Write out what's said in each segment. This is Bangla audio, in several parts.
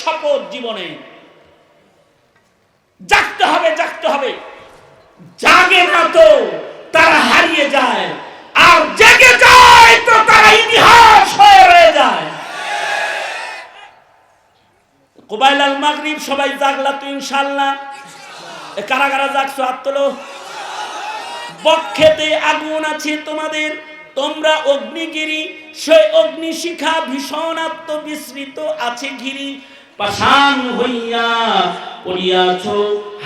শপথ জীবনে, জাগতে হবে, জাগতে হবে। জাগে না তো তারা হারিয়ে যায়, আর জেগে যায় তো তারা ইতিহাস হয়ে রয়ে যায়। কোবাইল আল মাগরিব সবাই জাগলা তো ইনশাআল্লাহ? কারা কারা জাগছো হাত তোলো। বক্ষেতে আগুন আছে তোমাদের, তোমরা অগ্নিগিরি, সেই অগ্নিশিখা ভীষণ আত্মবিস্মৃত আছে ঘিরি। পাষাণ হইয়া পড়িয়াছ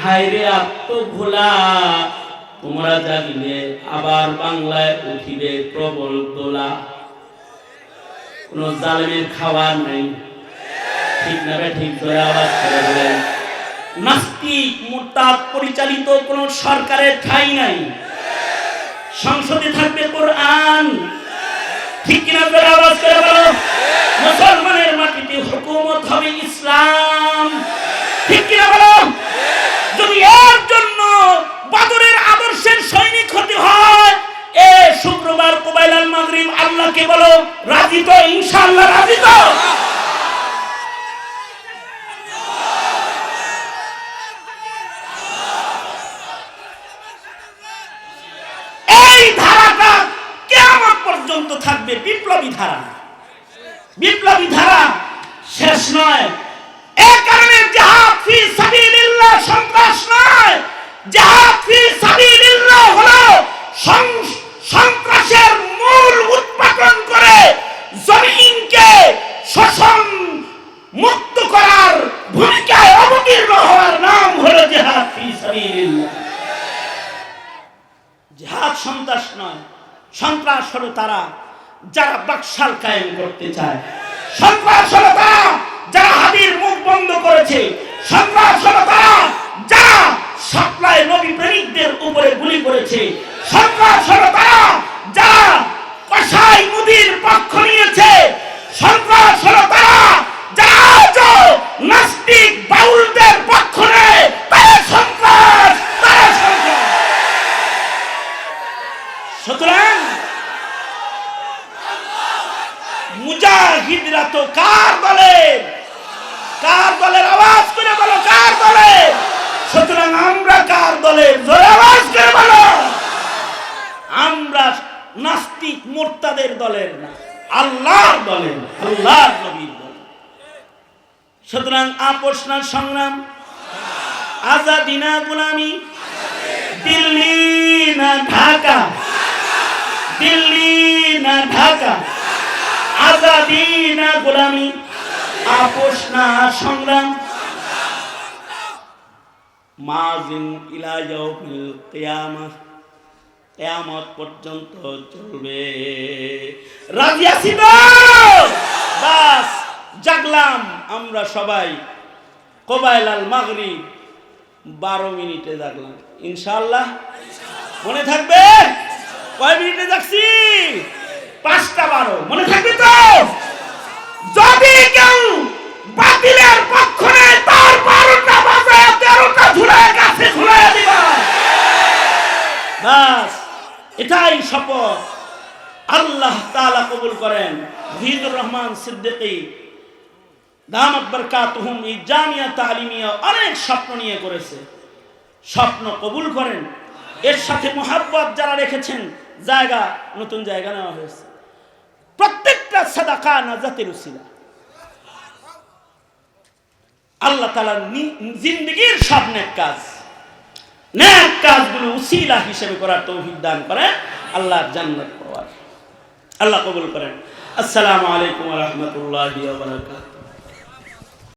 হায়রে আত্মঘোলা, তোমরা জাগিলে আবার বাংলায় উঠিবে প্রবল দোলা। কোন জালেমের খাবার নাই, ঠিক না ঠিক করে আওয়াজ করে বলেন। নাস্তিক মুরতাদ পরিচালিত কোন সরকারের ঠাঁই নাই। সংসদে থাকবে কোরআন, ঠিক কিনা করে আওয়াজ করে বলো। মুসলমানের মাটিতে হুকুমত হবে ইসলাম, ঠিক কিনা বলো। যদি এর জন্য বদরের আদর্শের সৈনিক হতে হয়, এ শুক্রবার কোবাইল আল মাগরিব আল্লাহকে বলো রাজি তো? ইনশাআল্লাহ রাজি তো? এই ধারাটা কিয়ামত পর্যন্ত থাকবে, বিপ্লবী ধারা। বিপ্লবী ধারা শেষ নয়। এই কারণে জিহাদ ফি সাবিলিল্লাহ সন্ত্রাস নয়, জিহাদ ফি সাবিলিল্লাহ হলো সন্ত্রাসের মূল উৎপাদন করে জমিনকে শোষণ মুক্ত করার ভূমিকায় অবতীর্ণ হওয়ার নাম হলো জিহাদ ফি সাবিলিল্লাহ। জিহাদ সন্ত্রাস নয়, সন্ত্রাস হলো তারা যারা বাকশাল কায়েম করতে চায়। সন্ত্রাস হলো তারা যারা হাদির মুখ বন্ধ করেছে। সন্ত্রাস হলো তারা যারা সাপ্লাই নবী প্রেমিকদের উপরে গুলি করেছে। সন্ত্রাস হলো তারা যারা কসাই মুদির পক্ষ নিয়েছে। সন্ত্রাস হলো তারা যারা নাস্তিক বাউলদের পক্ষ নেয়। তারা সন্ত্রাস, তারা সন্ত্রাস। সুতরাং মুজাহিদরা তো কার দলের? কার দলের? আওয়াজ করে বলো, কার দলের? সুতরাং আমরা কার দলের? জোরে আওয়াজ করে বলো। আমরা নাস্তিক মুরতাদের দলের না, আল্লাহর দলের, আল্লাহর নবীর দলের। সুতরাং আপোষ না সংগ্রাম, আজাদি না গোলামি, দিল্লি না ঢাকা, দিল্লি না ঢাকা, আজাদি না গোলামি, আপোষ না সংগ্রাম, মাজিন ইলা ইয়াউমিল কিয়ামাহ, কিয়ামত পর্যন্ত চলবে। রাজি আছি তো? বাস জাগলাম আমরা সবাই। কোবাইল আল মাগরিব 12 মিনিটে জাগলাম, ইনশাআল্লাহ মনে থাকবে? কয় মিনিটে জাগছি? 5:12 মনে থাকবে তো? যদি কেউ বাতিলের পক্ষ নেয় তার 12টা বাজায় 13টা ঝুলায় গাছে ঝুলায় দিবা। বাস এটাই শপথ। আল্লাহ তাআলা কবুল করেন। হিজুর রহমান সিদ্দিকী দামাত বারকাতুহুম এই জামিয়া তালিমিয়া অনেক স্বপ্ন নিয়ে করেছে, স্বপ্ন কবুল করেন। এর সাথে মুহাব্বত যারা রেখেছেন, জায়গা নতুন জায়গা নেওয়া হয়েছে। প্রত্যেকটা সাদাকা নাজাতের উসিলা। আল্লাহ তাআলা জিন্দেগীর সব নেক কাজগুলো উসিলা হিসেবে করার তৌফিক দান করেন, আল্লাহর জান্নাত পাওয়ার। আল্লাহ কবুল করেন। আসসালামু আলাইকুম ওয়া রাহমাতুল্লাহি ওয়া বারাকাতুহু।